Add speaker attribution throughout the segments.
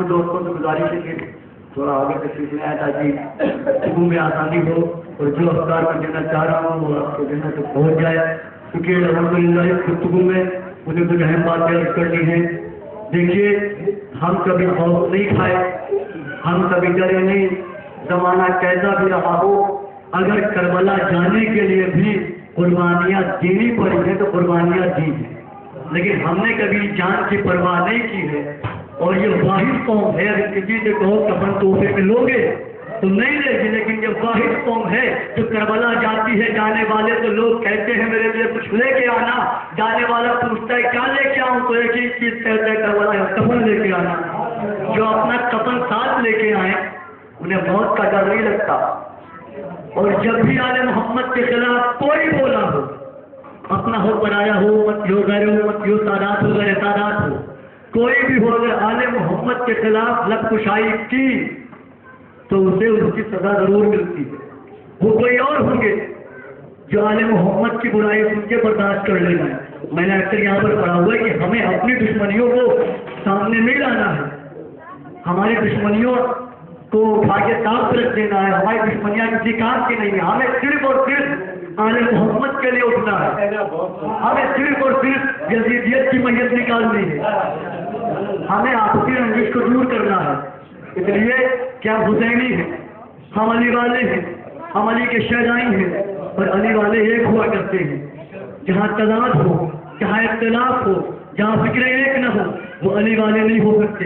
Speaker 1: दोस्तों से गुजारिश है कि थोड़ा आगे तशरीफ ले आए ताकि गुफ्तगू में आसानी हो और जो अफकार मैं देना चाह रहा हूँ वो आपको देना तो पहुँच जाए, क्योंकि अल्हम्दुलिल्लाह इस गुफ्तगू में मुझे कुछ अहम बातें अर्ज करनी है। देखिए, हम कभी खौफ नहीं खाए, हम कभी डरे नहीं, जमाना कैसा भी रहा हो, अगर करबला जाने के लिए भी कुर्बानियाँ देनी पड़ी है तो कुर्बानियाँ दी है, लेकिन हमने कभी जान की परवाह नहीं की है। और ये वाहिद कौम है, अगर किसी से कहो कफन तोहफे में लोगे तो नहीं लेगी, लेकिन ये वाहिद कौम है जो करबला जाती है। जाने वाले तो लोग कहते हैं मेरे लिए कुछ लेके आना, जाने वाला पूछता है क्या लेके आऊं, तो एक ही चीज कहता है करबला कफन लेके आना। जो अपना कफन साथ लेके आए उन्हें मौत का डर नहीं लगता। और जब भी आले मोहम्मद के खिलाफ कोई बोला हो, अपना हो पराया हो, मत हो गैर हो, मत हो सादात हो गैर सादात हो, कोई भी हो, अगर आले मोहम्मद के खिलाफ लबकुशाई की तो उसे उसकी सजा जरूर मिलती है। वो कोई और होंगे जो आले मोहम्मद की बुराई सुन के बर्दाश्त कर लेना है। मैंने अक्सर यहाँ पर पढ़ा हुआ है कि हमें अपनी दुश्मनियों को सामने नहीं लाना है, हमारी दुश्मनियों को उठा के साफ रख देना है। हमारी दुश्मनियाँ किसी काम की नहीं है, हमें सिर्फ और सिर्फ आले मोहम्मद के लिए उठना है, हमें सिर्फ और सिर्फ यजीदियत की मैयत निकालनी है, हमें आपसी रंजिश को दूर करना है। इसलिए क्या हुसैनी है, हम अली वाले हैं, हम अली के शहदाई हैं, और अली वाले एक हुआ करते हैं। जहाँ तनाज़ हो, जहाँ इख्तिलाफ हो, जहाँ फिक्र एक न हो, वो अली वाले नहीं हो सकते।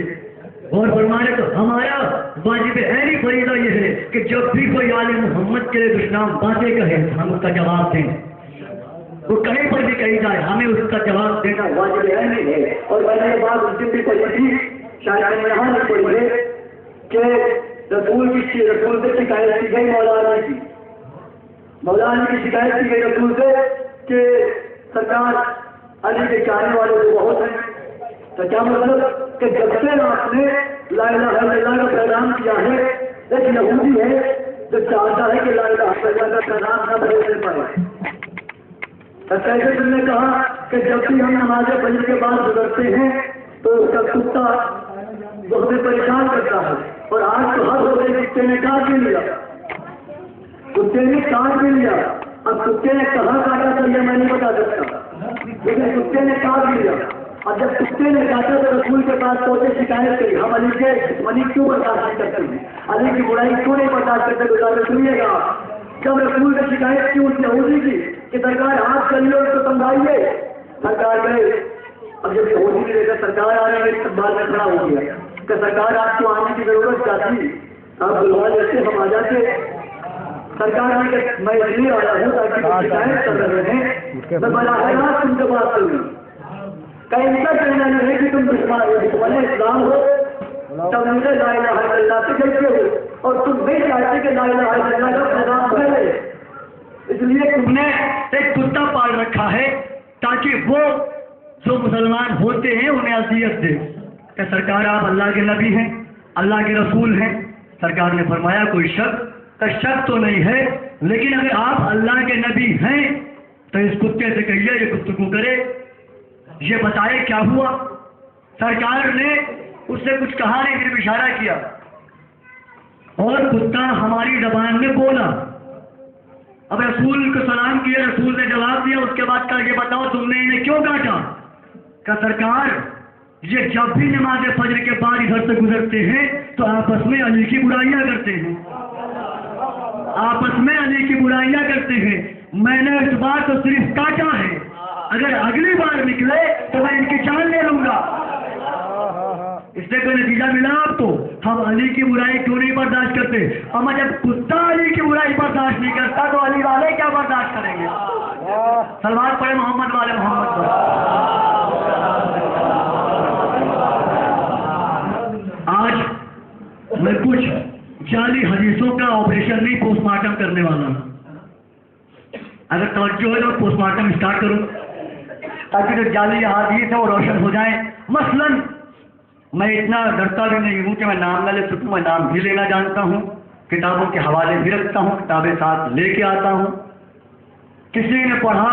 Speaker 1: और फरमाने तो हमारा वाजिब ऐनी फरीदा ये है कि जब भी कोई आले मोहम्मद के लिए दुश्मन बातें कहे हम उसका जवाब दें, वो कहीं पर भी कही जाए हमें उसका जवाब देना वाजिब ऐनी है। और मैंने ये बात उस दिन भी पढ़ी थी, शायद मैंने यहाँ नहीं पढ़ी है कि रसूल से शिकायत की गई मौलाना की शिकायत की गई रसूल से कि सरकार अली के चाहने वाले लोग बहुत हैं। तो क्या मतलब कि जब से आपने ला इलाहा इल्लल्लाह का पैगाम किया है, एक यहूदी है जो चाहता है कि ला इलाहा इल्लल्लाह का पैगाम न बदल पाए। तो कैसे तुमने कहा कि जब भी हम नमाज फजर के बाद गुजरते हैं तो उसका कुत्ता हमें परेशान करता है, और आज तो हर हो गई, कुत्ते ने काट भी लिया, कुत्ते ने काट भी लिया। अब कुत्ते ने कहाँ काटा था यह मैं नहीं बता सकता, लेकिन कुत्ते ने काट भी लिया। और जब कुत्ते ने काटा तो रसूल के पास पहुंचे, शिकायत करी हम अली के दुश्मनी क्यों बर्दाश्त नहीं करते हैं, अली की बुराई क्यों नहीं बर्दाश्त करते। गुजारिश सुनिएगा, जब रसूल ने शिकायत की उस यहूदी की कि सरकार हाथ करिए और उसको समझाइए, सरकार गए। अब जब यहूदी ने देखा सरकार आ रही है, इस्तकबाल में खड़ा हो गया कि सरकार आपको आने की जरूरत क्या थी, आप बुलवा लेते हम आ जाते। सरकार आने के मैं इसलिए आया हूँ ताकि शिकायत कर रहे हैं, मैं बड़ा तुमसे बात करूँगी। कहीं इनका कहना नहीं है कि तुम दुश्मन इस्लाम हो, तब मुझे ला इलाहा इल्लल्लाह से कहते हो, और तुम नहीं चाहते कि ला इलाहा इल्लल्लाह का पैगाम फैले। इसलिए तुमने एक कुत्ता पाल रखा है ताकि वो जो मुसलमान होते हैं उन्हें अज़ियत दे। क्या सरकार आप अल्लाह के नबी हैं, अल्लाह के रसूल हैं? सरकार ने फरमाया कोई शक तो नहीं है, लेकिन अगर आप अल्लाह के नबी हैं तो इस कुत्ते से कहिए ये गुफ्तगू करे, ये बताए क्या हुआ। सरकार ने उससे कुछ कहा नहीं, सिर्फ इशारा किया, और कुत्ता हमारी जबान में बोला। अब रसूल को सलाम किया, रसूल ने जवाब दिया, उसके बाद कहा ये बताओ तुमने इन्हें क्यों काटा। क्या सरकार ये जब भी नमाज फजर के बाद इधर से गुजरते हैं तो आपस में अली की बुराइयां करते हैं, आपस में अली की बुराइयां करते हैं। मैंने इस बार तो सिर्फ काटा है, अगर अगली बार निकले तो मैं इनकी जान ले लूंगा। इससे कोई नतीजा मिला आपको? हम अली की बुराई क्यों नहीं बर्दाश्त करते? हम जब कुत्ता अली की बुराई बर्दाश्त नहीं करता तो अली वाले क्या बर्दाश्त करेंगे? सलवात पढ़े मोहम्मद वाले मोहम्मद पर। आज मैं कुछ जाली हदीसों का ऑपरेशन नहीं पोस्टमार्टम करने वाला हूं। अगर तवज्जो है तो पोस्टमार्टम स्टार्ट करूं ताकि जो जाली हदीस है वो रोशन हो जाए। मसलन मैं इतना डरता भी नहीं हूं कि मैं नाम न ले सकूं, मैं नाम भी लेना जानता हूं, किताबों के हवाले भी रखता हूं, किताबें साथ लेके आता हूं। किसी ने पढ़ा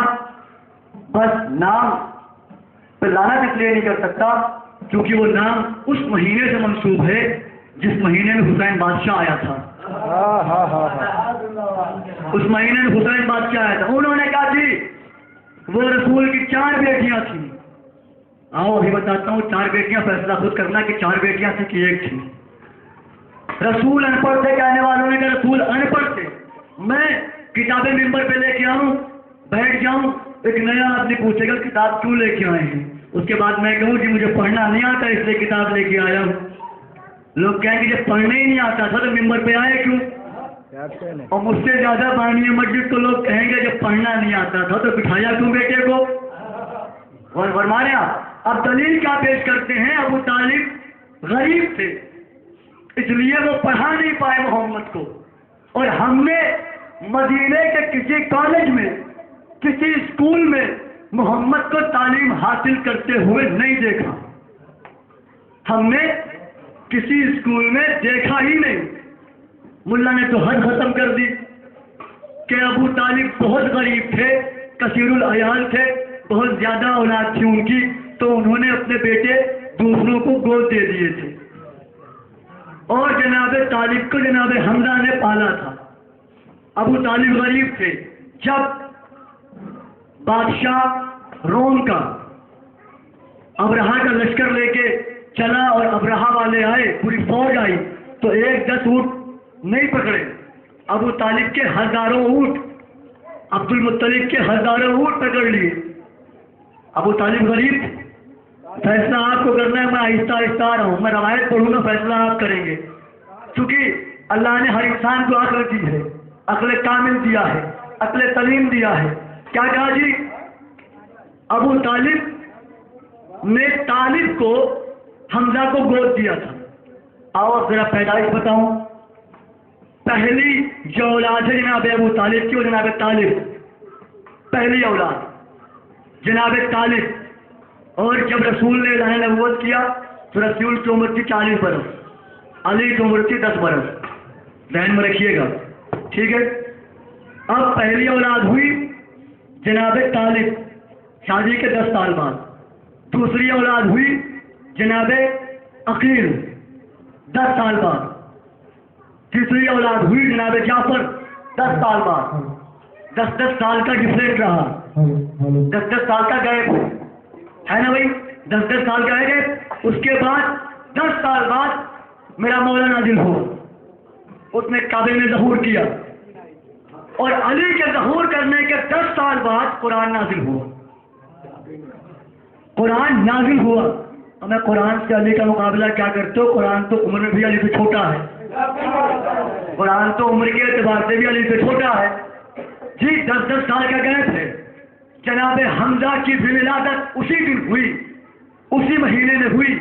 Speaker 1: बस नाम पे लानत इसलिए नहीं कर सकता क्योंकि वो नाम उस महीने से मंसूब है जिस महीने में हुसैन बादशाह आया था। उस महीने में हुसैन बादशाह आया था। उन्होंने कहा जी वो रसूल की 4 बेटियां थी। आओ अभी बताता हूँ 4 बेटियां, फैसला खुद करना कि 4 बेटियां थी कि एक थी। रसूल अनपढ़ थे, कहने वालों ने कहा रसूल अनपढ़ थे। मैं किताबें मिंबर पे लेके आऊं, बैठ जाऊं, एक नया आदमी पूछेगा किताब क्यों लेके आए हैं, उसके बाद मैं कहूँ कि मुझे पढ़ना नहीं आता इसलिए किताब लेके आया हूँ। लोग कहेंगे जब पढ़ने ही नहीं आता था तो मिंबर पे आए क्यों? और मुझसे ज्यादा बानी मस्जिद तो लोग कहेंगे जब पढ़ना नहीं आता था तो बिठाया क्यों बेटे को? और फरमाया अब दलील क्या पेश करते हैं, अबू तालिब गरीब थे इसलिए वो पढ़ा नहीं पाए मोहम्मद को, और हमने मदीने के किसी कॉलेज में किसी स्कूल में मोहम्मद को तालीम हासिल करते हुए नहीं देखा। हमने किसी स्कूल में देखा ही नहीं। मुल्ला ने तो हद खत्म कर दी कि अबू तालिब बहुत गरीब थे, कसीरुल अयाल थे, बहुत ज्यादा औलाद थी उनकी, तो उन्होंने अपने बेटे दूसरों को गोद दे दिए थे। और जनाब तालिब को जनाब हमजा ने पाला था। अबू तालिब गरीब थे। जब बादशाह रोम का अब्रहा का लश्कर लेके चला और अब्रहा वाले आए, पूरी फौज आई, तो 1-10 ऊँट नहीं पकड़े, अबू तालिब के हजारों ऊँट, अब्दुल मुत्तलिब के हजारों ऊँट पकड़ लिए। अबू तालिब गरीब, फैसला आपको करना है, मैं आहिस्ता आहिस्ता आ रहा हूँ, मैं रवायत पढ़ूंगा, फैसला आप करेंगे। क्योंकि अल्लाह ने हर इंसान को अक्ल दी है, अक्ल कामिल दिया है, अक्ल तलीम दिया है। क्या कहा जी? अबू तालिब ने तालिब को हमजा को गोद दिया था। आओ जरा पैदाइश बताऊं। पहली जो औलाद है जनाब अबू तालिब की, वो जनाब तालिब पहली औलाद जनाब तालिब। और जब रसूल ने इलाहे नबूवत किया तो रसूल की उम्र थी 40 बरस, अली की उम्र थी 10 बरस। ध्यान में रखिएगा, ठीक है। अब पहली औलाद हुई जनाब तालिब शादी के 10 साल बाद। दूसरी औलाद हुई जनाब अकील 10 साल बाद। तीसरी औलाद हुई जनाब जाफर 10 साल बाद। 10-10 साल का डिफरेंट रहा, 10-10 साल का गैप है ना भाई, 10-10 साल का है गैप। उसके बाद 10 साल बाद मेरा मौला नाजिल हुआ, उसने काबे में ज़हूर किया, और अली के ज़हूर करने के 10 साल बाद कुरान नाजिल हुआ। कुरान नाजिल हुआ। और मैं कुरान से अली का मुकाबला क्या करते हो? कुरान तो उम्र में भी अली से छोटा है, कुरान तो उम्र के एतबार से भी अली से छोटा है जी। 10-10 साल का गैप है। जनाब हमजा की भी विलादत उसी दिन हुई, उसी महीने में हुई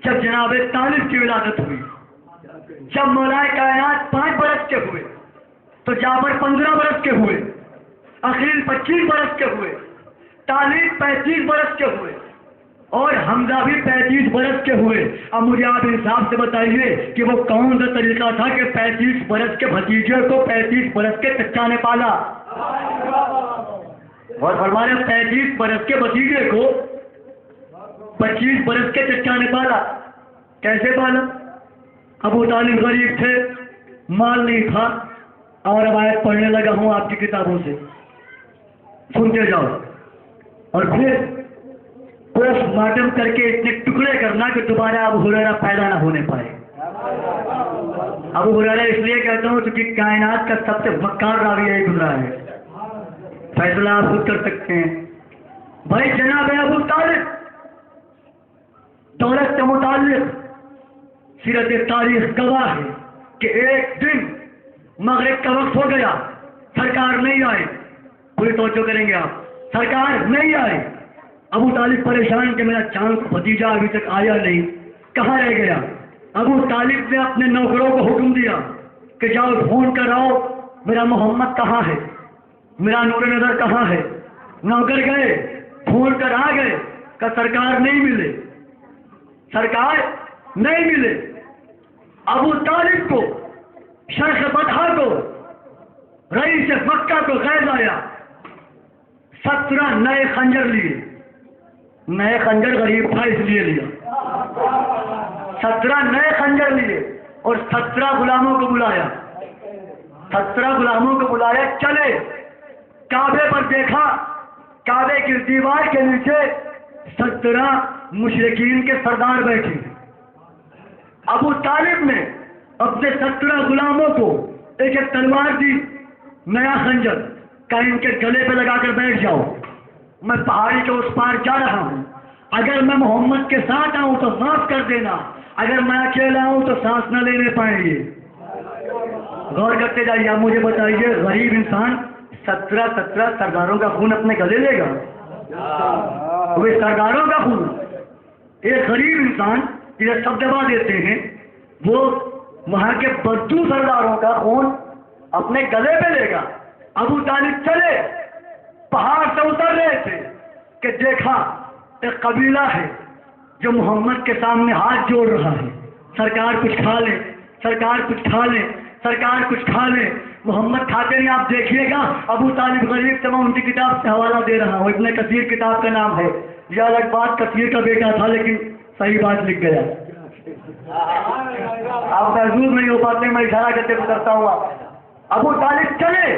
Speaker 1: जब जनाब तालिब की विलादत हुई। जब मौलाए कायनात 5 बरस के हुए तो जाफर 15 बरस के हुए, अखील 25 बरस के हुए, तालिब 35 बरस के हुए, और हमजा भी 35 बरस के हुए। अब मुझे आप इंसाफ से बताइए कि वो कौन सा तरीका था कि 35 बरस के भतीजे को 35 बरस के चच्चा ने पाला? और फरमाया 35 बरस के भतीजे को 25 बरस के चच्चा ने पाला। कैसे पाला? अबू तालिब गरीब थे, माल नहीं था, और रवायत पढ़ने लगा हूं आपकी किताबों से, सुनते जाओ। और फिर पोस्टमार्टम करके इतने टुकड़े करना कि दोबारा अबू हुरैरा पैदा ना होने पाए। अबू हुरैरा इसलिए कहता हूं क्योंकि कायनात का सबसे मक्कार रावी यही गुजरा है। फैसला आप खुद कर सकते हैं भाई। जनाब अबू तालिब दौलत के मुताल्लिक सीरत तारीख गवाह है कि एक दिन मगरिब का वक्त हो गया, सरकार नहीं आए। पूरी तवज्जो करेंगे आप, सरकार नहीं आए। अबू तालिब परेशान कि मेरा चांद भतीजा अभी तक आया नहीं, कहाँ रह गया? अबू तालिब ने अपने नौकरों को हुक्म दिया कि जाओ ढूंढ कर आओ मेरा मोहम्मद कहाँ है, मेरा नूर नजर कहाँ है। नौकर गए, ढूंढ कर आ गए, का सरकार नहीं मिले, सरकार नहीं मिले। अबू तालिब को, शर्ख बदहा को, रईस मक्का को गैज आया, 17 नए खंजर लिए, नए खंजर गरीब था इसलिए लिया। 17 नए खंजर लिए और 17 गुलामों को बुलाया, 17 गुलामों को बुलाया, चले काबे पर देखा, काबे की दीवार के नीचे 17 मुशरिकीन के सरदार बैठे। अबू तालिब ने अपने 17 गुलामों को एक एक तलवार दी, नया खंजर, कहा इनके गले पे लगाकर बैठ जाओ, मैं पहाड़ी के उस पार जा रहा हूं, अगर मैं मोहम्मद के साथ आऊं तो माफ कर देना, अगर मैं अकेला हूं तो सांस न लेने पाएंगे। गौर करते जाइए, आप मुझे बताइए, गरीब इंसान 17 सरदारों का खून अपने गले लेगा? वे सरदारों का खून, एक गरीब इंसान जिसे सब दबा देते हैं, वो वहां के बद्दू सरदारों का खून अपने गले पे लेगा। अबू तालिब चले, पहाड़ से उतर रहे थे कि देखा एक कबीला है जो मोहम्मद के सामने हाथ जोड़ रहा है, सरकार कुछ खा ले, सरकार कुछ खा ले, सरकार कुछ खा ले। मोहम्मद खाते नहीं, आप देखिएगा। अबू तालिब गरीब से मैं उनकी किताब से हवाला दे रहा हूँ, इब्ने कसीर किताब का नाम है। यह अलग बात, कसीर का बेटा था लेकिन सही बात लिख गया। आप महसूस नहीं हो पाते, मैं इशारा करके गुजरता हूँ। अबू तालिब चले,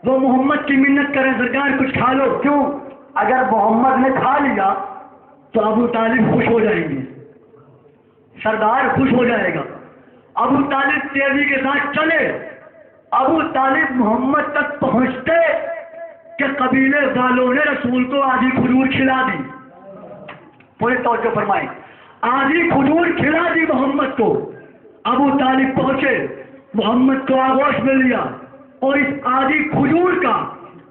Speaker 1: वो मोहम्मद की मिन्नत करें, सरकार कुछ खा लो। क्यों? अगर मोहम्मद ने खा लिया तो अबू तालिब खुश हो जाएंगे, सरदार खुश हो जाएगा। अबू तालिब तेजी के साथ चले। अबू तालिब मोहम्मद तक पहुंचते कि कबीले वालों ने रसूल को आधी खजूर खिला दी। पूरे तौर पर फरमाए, आधी खजूर खिला दी मोहम्मद को। अबू तालिब पहुंचे, मोहम्मद को आगोश में लिया और इस आधी खजूर का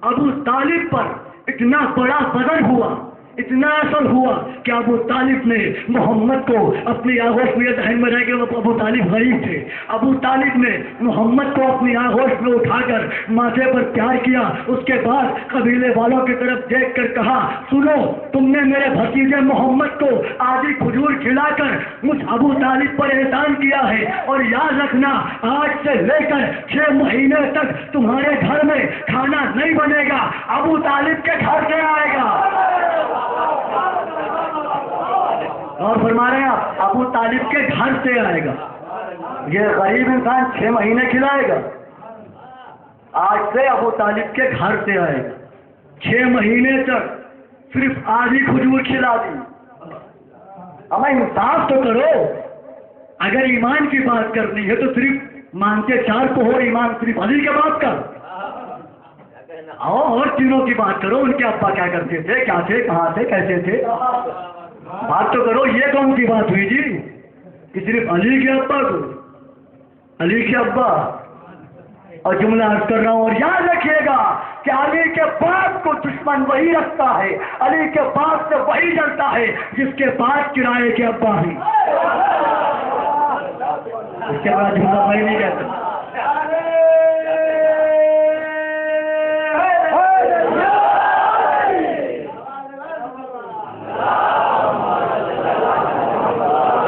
Speaker 1: अबू तालिब पर इतना बड़ा वजन हुआ, इतना असर हुआ कि अबू तालिब ने मोहम्मद को अपनी आगोश में, जहन में रह गए अबू तालिब गरीब थे, अबू तालिब ने मोहम्मद को अपनी आगोश में उठाकर माथे पर प्यार किया। उसके बाद कबीले वालों की तरफ देखकर कहा, सुनो, तुमने मेरे भतीजे मोहम्मद को आधी खजूर खिलाकर मुझ अबू तालिब पर एहसान किया है, और याद रखना आज से लेकर 6 महीने तक तुम्हारे घर में खाना नहीं बनेगा, अबू तालिब के घर से आएगा। और फरमा रहे हैं आप, अबू तालिब के घर से आएगा। ये गरीब इंसान 6 महीने खिलाएगा, आज से अबू तालिब के घर से आएगा। 6 महीने तक सिर्फ आधी खजूर खिला दी। अब इंसाफ तो करो, अगर ईमान की बात करनी है तो सिर्फ मानते 4 को हो, ईमान सिर्फ अली के बात का। और तीनों की बात करो, उनके अब्बा क्या करते थे, क्या थे, कहाँ थे, कैसे थे, बात तो करो। ये कौन सी बात हुई जी कि सिर्फ अली के अब्बा को, अली के अब्बा। और जुमला अर्ज कर रहा हूं, और याद रखिएगा कि अली के बाप को दुश्मन वही रखता है, अली के बाप से वही जलता है जिसके पास किराए के अब्बा हैं। इसके बाद जुमला वही नहीं कहता।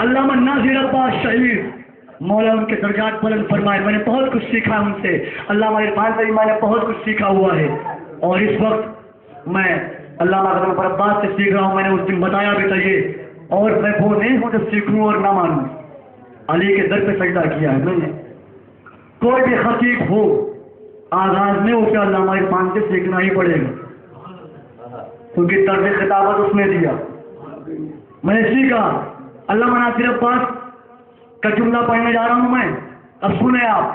Speaker 1: अल्लामा नासिर अब्बास शहीद, मौला उनके दर्जात बुलंद फरमाए। मैंने बहुत कुछ सीखा उनसे, अल्लामा इरफान से मैंने बहुत कुछ सीखा हुआ है। और इस वक्त मैं अल्लामा अब्बास से सीख रहा हूँ। मैंने उस दिन बताया भी था ये, और मैं वो नहीं हूँ जब सीखूँ और ना मानूँ। अली के दर पे सजदा किया है मैंने। कोई भी खतीब हो, आगाज में उसे अल्लामा इरफान से सीखना ही पड़ेगा, क्योंकि तर्ज खिताबत उसने दिया। मैंने सीखा। अल्लामा नासिर अब्बास का जुमला पढ़ने जा रहा हूं मैं, अब सुने आप।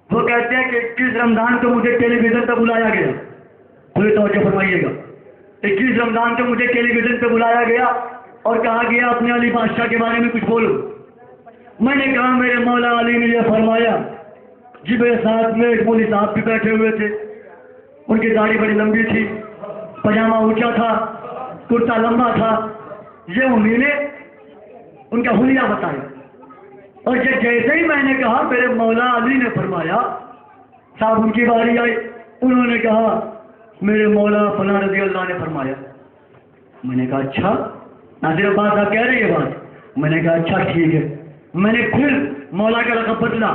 Speaker 1: वो कहते हैं कि 21 रमजान को मुझे टेलीविजन पर बुलाया गया। पूरी तवज्जो फरमाइएगा। 21 रमजान को मुझे टेलीविजन पर बुलाया गया और कहा गया अपने अली बादशाह के बारे में कुछ बोलो। मैंने कहा मेरे मौला अली ने यह फरमाया। जी मेरे साथ में एक मौलवी साहब भी बैठे हुए थे, उनकी दाढ़ी बड़ी लंबी थी, पजामा ऊंचा था, कुर्ता लंबा था। ये उन्होंने उनका हुलिया बताया, और जैसे ही मैंने कहा मेरे मौला अली ने फरमाया, साहब उनकी बारी आई, उन्होंने कहा मेरे मौला फला रज़ी अल्लाह ने फरमाया। मैंने कहा अच्छा, नासिर अब्बास साहब कह रही है बात। मैंने कहा अच्छा ठीक है। मैंने फिर मौला का लक़ब बदला।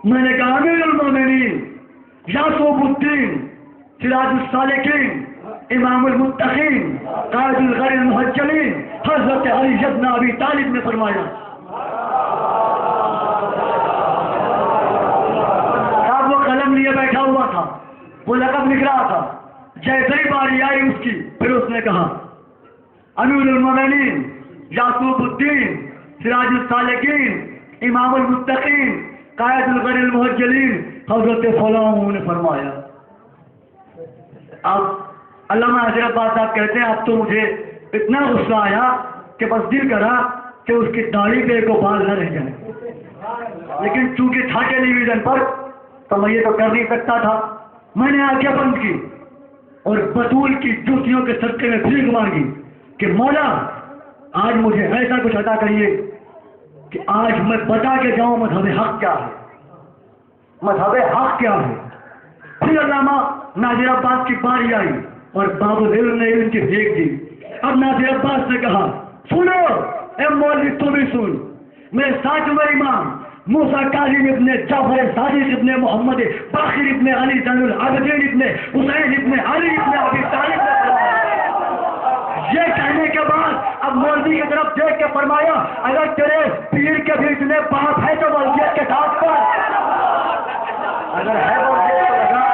Speaker 1: मैंने कहा अमीरुल मोमिनीन, यासूबुद्दीन, सिराजुस सालिकीन, इमामुल मुत्तकीन कायदुल गरील मुहज्जलीन हजरत अली इब्न अबी तालिब ने फरमाया। साहब वो कलम लिए बैठा हुआ था, वो लक़ब लिख रहा था। जैसे ही बारी आई उसकी, फिर उसने कहा अमीरुल मोमिनीन याकूबुद्दीन सिराजुल सालिकीन इमामुल मुत्तकीन कायदुल गरील मुहज्जलीन हजरत फलां ने फरमाया। अब अल्लामा हज़रत अब्बास साहब कहते हैं अब तो मुझे इतना गुस्सा आया कि बस दिल करा कि उसकी दाढ़ी पे को बाल न रह जाए, लेकिन चूंकि था टेलीविजन पर तो मैं ये तो कर नहीं सकता था। मैंने आंखें बंद की और बतूल की जूतियों के सदके में भीख मांगी कि मौला आज मुझे ऐसा कुछ अता करिए कि आज मैं बता के जाऊं मजहब हक क्या है, मजहब हक क्या है। फिर अल्लामा नाज़िर अब्बास की बारी आई और बाबुल इल्म ने इनकी भीख दी। अब नाज़िर अब्बास ने कहा सुनो ए मौलवी तुम भी सुन, मेरे सातवें इमाम मूसा काज़िम इब्ने जाफर सादिक इब्ने मोहम्मद बाकिर इब्ने अली ज़ैनुल आबिदीन इब्ने हुसैन इब्ने अली इब्ने अबी तालिब ये कहने के बाद अब मौलवी की तरफ देख के फरमाया अगर तेरे पीर के भी इतने बाप है तो वल्दियत के साथ पर, अगर है वल्दियत तो लगा।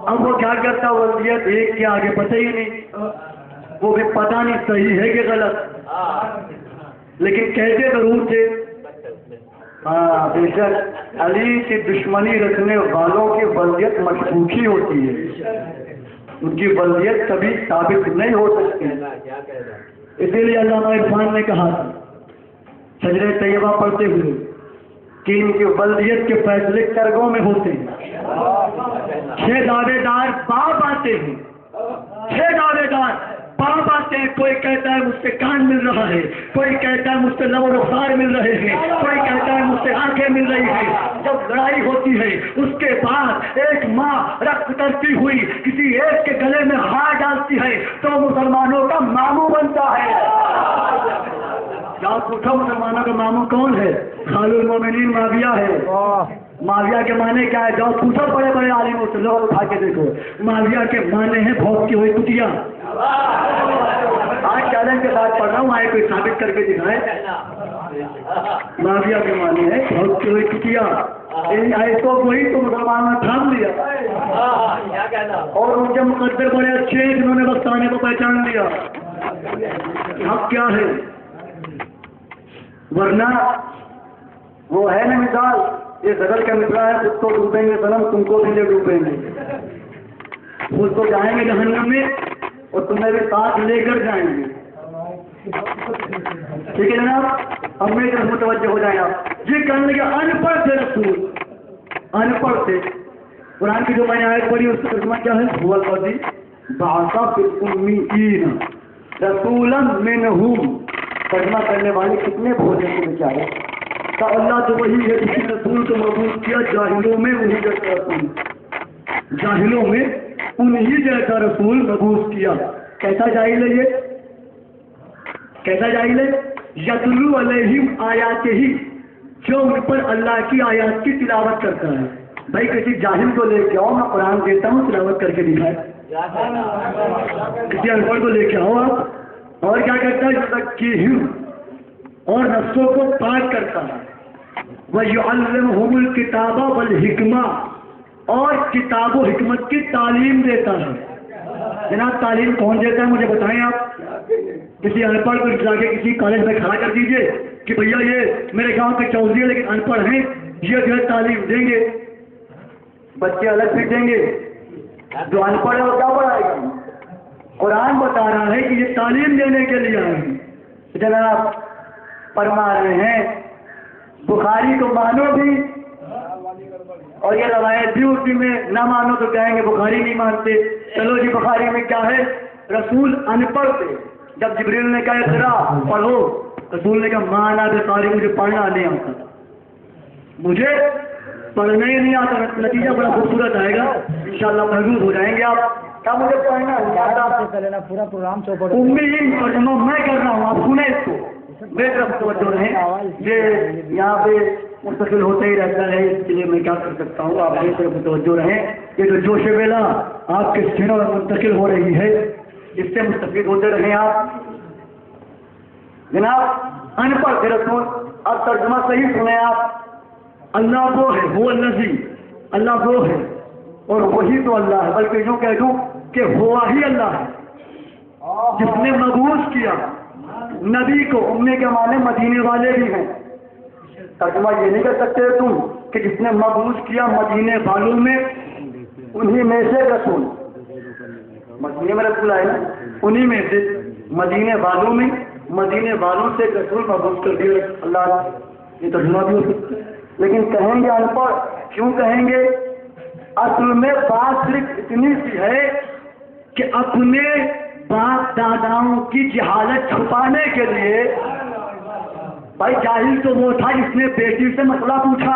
Speaker 1: अब वो क्या करता वल्दियत एक के आगे पता ही नहीं, वो भी पता नहीं सही है कि गलत, लेकिन कहते जरूर थे। हाँ बेशक अली की दुश्मनी रखने वालों की वल्दियत मशकूकी होती है, उनकी वल्दियत कभी साबित नहीं हो सकती। इसीलिए अल्लामा इरफान ने कहा था सजरे तैयबा पढ़ते हुए कि इनकी वल्दियत के फैसले करगों में होते हैं। 6 दावेदार बाप आते हैं, 6 दावेदार बाप आते हैं। कोई कहता है मुझसे कान मिल रहा है, कोई कहता है मुझसे लव रुखसार मिल रहे हैं, कोई कहता है मुझसे आंखें मिल रही है। जब लड़ाई होती है उसके बाद एक माँ रक्त करती हुई किसी एक के गले में हाथ डालती है तो मुसलमानों का मामू बनता है। क्या पूछा मुसलमानों का मामू कौन है? खालुल मोमिनीन माविया है। माविया के माने क्या है? जाओ पूछो बड़े बड़े आलिमों से, लोग उठा के देखो। माविया के माने हैं भौंकती हुई कुटिया। आज चैलेंज के साथ पढ़ रहा हूँ, आए कोई साबित करके दिखाए। माविया के माने हैं भौंकती हुई कुटिया। ऐसो वही तो मुसलमानों ने थाम लिया और उनके मुकद्दर बड़े अच्छे हैं जिन्होंने बस्ताने को पहचान लिया हक क्या है। वरना वो है ना मिसाल, ये सदर का मिसरा है, खुद तो डूबेंगे सनम तुमको भी ले डूबेंगे। खुद तो जाएंगे जहन्नम में और तुम्हें भी साथ लेकर जाएंगे। ठीक है जनाब, अब मेरी तरफ मुतवज्जह हो जाए आप। ये कहने लगे अनपढ़ थे रसूल, अनपढ़ थे। कुरान की जो मैंने आयत पढ़ी उसका तर्जुमा क्या है? हुवल लज़ी बअसा फिल उम्मीयीन रसूलन मिनहुम। तर्जुमा करने वाले कितने भोजन के बेचारे का अल्लाह तो वही है जिसने रसूल को मबूस किया जाहिलों में उन्हीं जैसा रसूल, जाहिलों में उन्हीं जैसा रसूल मबूस किया। कैसा जाहिल है ये? कैसा जाहिल है? यतलू अलैहिम आयातिही, जो उन पर अल्लाह की आयात की तिलावत करता है। भाई किसी जाहिल को लेके आओ, मैं कुरान देता हूँ तिलावत करके दिखाए। किसी अनपढ़ को लेके आओ आप, और क्या करता है? ज़क्कीहिम, और नफ्सों को पाक करता है। वयुअल्लिमुहुमुल किताबा वल हिकमा, और किताब व हिकमत की तालीम देता है। जनाब तालीम कौन देता है मुझे बताएं आप? किसी अनपढ़ को जाके किसी कॉलेज में खड़ा कर दीजिए कि भैया ये मेरे गांव के चौधरी है लेकिन अनपढ़ हैं, ये जो है तालीम देंगे। बच्चे अलग सीखेंगे, जो अनपढ़ है वो क्या पढ़ाएगा? कुरान बता रहा है कि ये तालीम देने के लिए आए हैं। जनाब फरमा रहे हैं बुखारी को मानो भी और ये रवायत भी उर्दू में ना मानो तो कहेंगे बुखारी नहीं मानते। चलो जी, बुखारी में क्या है? रसूल अनपढ़ थे। जब जिब्रील ने कहा इक़रा पढ़ो, रसूल ने कहा माना बेकारी मुझे पढ़ना नहीं आता। मुझे पढ़ना ही नहीं आता, नतीजा बड़ा खूबसूरत आएगा, इंशाल्लाह महसूस हो जाएंगे आप। क्या मुझे पढ़ना है?
Speaker 2: पूरा प्रोग्राम चौपट
Speaker 1: उम्मी तर्जुमा मैं कर रहा हूँ, आप सुने इसको, मेरी तरफ तवज्जो रहें। ये यहाँ पे मुस्तकिल होते ही रहता है, इसके लिए मैं क्या कर सकता हूँ, आप मेरी तरफ तवज्जो रहें। ये जो जोश बेला आपके सीनों में मुंतकिल हो रही है, इससे मुस्तफीद होते रहें आप। जनाब अनपढ़ थे रसूल, अब तर्जुमा सही सुने आप। अल्लाह वो है, वो अल्लाह, अल्लाह वो है और वही तो अल्लाह है, बल्कि यूं कह दूं कि हुआ ही अल्लाह है जिसने मबूस किया नबी को। उम्मे के माने मदीने वाले भी हैं। तर्जुमा ये नहीं कर सकते तुम कि जिसने मबूस किया मदीने वालों में, उन्हीं में से रसूल, मदीने में रसूल आए ना, उन्हीं में से मदीने वालों में, मदीने वालों से रसूल मबूस कर दिया अल्लाह। ये तर्जुमा भी हो सकता है, लेकिन कहेंगे अनपढ़। क्यों कहेंगे? असल में बात सिर्फ इतनी सी है कि अपने बाप दादाओं की जहालत छुपाने के लिए, भाई जाहिल तो वो था जिसने बेटी से मसला पूछा।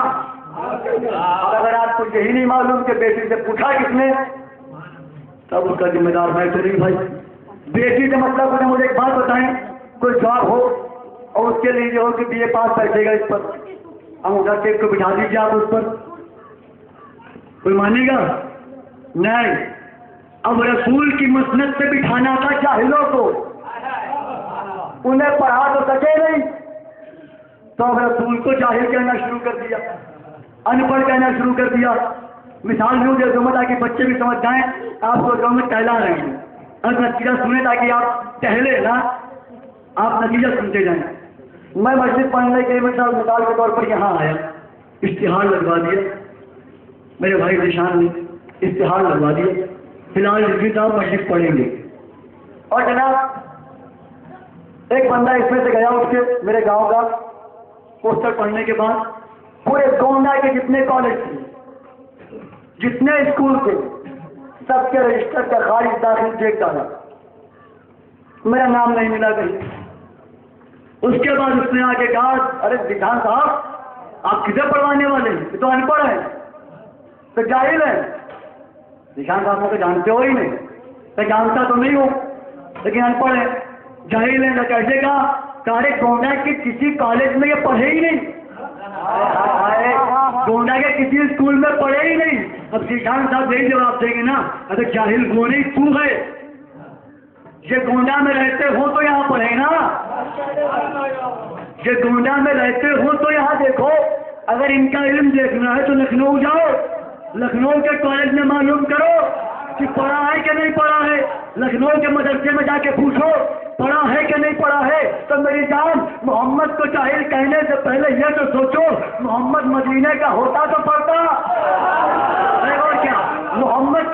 Speaker 1: अगर आपको यही नहीं मालूम कि बेटी से पूछा किसने, तब उसका जिम्मेदार मैं तो नहीं। भाई बेटी से मसला पूछा, मुझे एक बात बताएं, कोई जॉब हो और उसके लिए ये हो कि बीए पास बैठेगा इस पर, अंगूठा टेप को बिठा दीजिए आप उस पर, कोई मानेगा? नहीं। अब रसूल की मसनद से बिठाना था जाहिलों को, उन्हें पढ़ा तो सके नहीं, तो अब रसूल को जाहिल कहना शुरू कर दिया, अनपढ़ कहना शुरू कर दिया। मिसाल यूं दे दूंगा ताकि बच्चे भी समझ जाएं, आप सोच में टहला रहे हैं, और नतीजा सुने ताकि आप टहले ना, आप नतीजा सुनते जाएं। मैं मस्जिद पढ़ने के लिए मिसाल के तौर पर यहाँ आया, इश्तिहार लगवा दिया, मेरे भाई निशान ने इश्तिहार लगवा दिया, फिलहाल इसकी साहब मस्जिद पढ़ेंगे। और जनाब एक बंदा इसमें से गया उठ के मेरे गांव का, पोस्टर पढ़ने के बाद पूरे गोंडा के जितने कॉलेज थे, जितने स्कूल थे, सबके रजिस्टर का खारिज दाखिल चेक डाला, मेरा नाम नहीं मिला कहीं। उसके बाद उसने आके कहा, अरे विधान साहब आप किसे पढ़वाने वाले हैं, ये तो अनपढ़ है, तो जाहिल है। निशान साहब को जानते हो ही नहीं, मैं जानता तो नहीं हूँ, लेकिन अनपढ़ है, जाहिल है। कैसे कहा? सारे गोंडा के किसी कॉलेज में ये पढ़े ही नहीं, गोंडा के किसी स्कूल में पढ़े ही नहीं। अब निशान साहब यही जवाब देंगे ना, अरे जाहिल गोनी तू है, ये गोंडा में रहते हो तो यहाँ पढ़े ना, ये गोंडा में रहते हो तो यहाँ देखो। अगर इनका इल्म देखना है तो लखनऊ जाओ, लखनऊ के कॉलेज में मालूम करो कि पढ़ा है कि नहीं पढ़ा है, लखनऊ के मदरसे में जाके पूछो पढ़ा है कि नहीं पढ़ा है। तो मेरी जान, मोहम्मद को जाहिल कहने से पहले यह तो सोचो मोहम्मद मदीने का होता तो पढ़ता, और क्या मोहम्मद